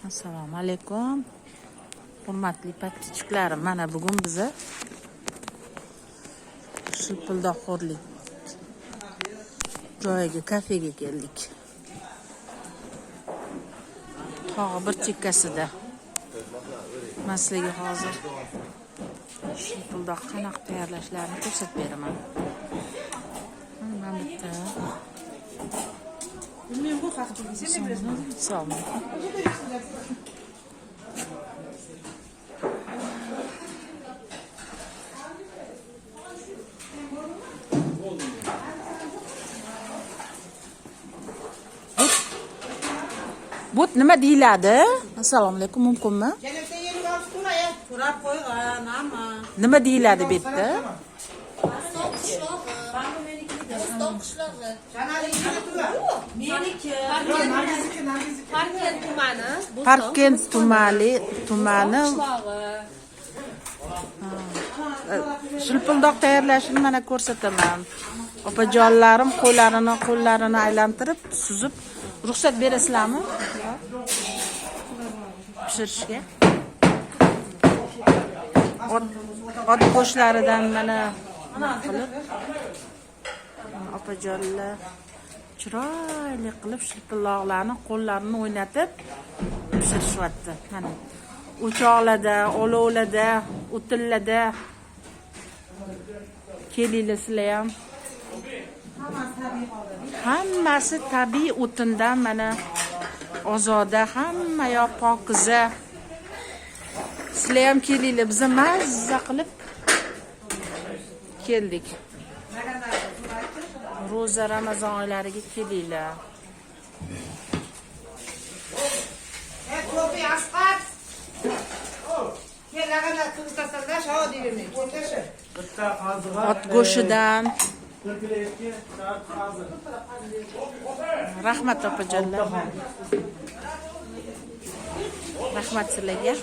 Assalomu alaykum. Hurmatli patkichiklarim, mana bugun biza Shilpildoqxo'rlik joyiga, kafega keldik. Tog'i bir chekkasida. Men sizlarga hozir shilpildoq qanaqa tayyorlashlarini ko'rsatib beraman. Mana bitta. Men bu haqida Assalomu Bu nima deyiladi? Assalomu alaykum, mumkinmi? Nima deyiladi bu yerda? Parkent tumani shilpildoq tayyorlashini mana ko'rsataman. Opajonlarim qo'llarini aylantirib, suzib ruxsat berasizlarmi? Pishirishga. Ot go'shtlaridan mana qilib opajonlar chiroyli qilib shilpildoqlarni qo'llarini o'ynatib pishirishyapti. Mana o'choqlarda, olovlarda, o'tinlarda kelinglar sizlar ham. Hammasi tabiiy o'tindan, mana ozoda, hamma yoq pokiza. Sizlar ham kelinglar, biz mazza qilib keldik. Ro'za Ramazon oylariga kelinglar. Ot go'shidan rahmat opajonlar. Rahmat sizlarga.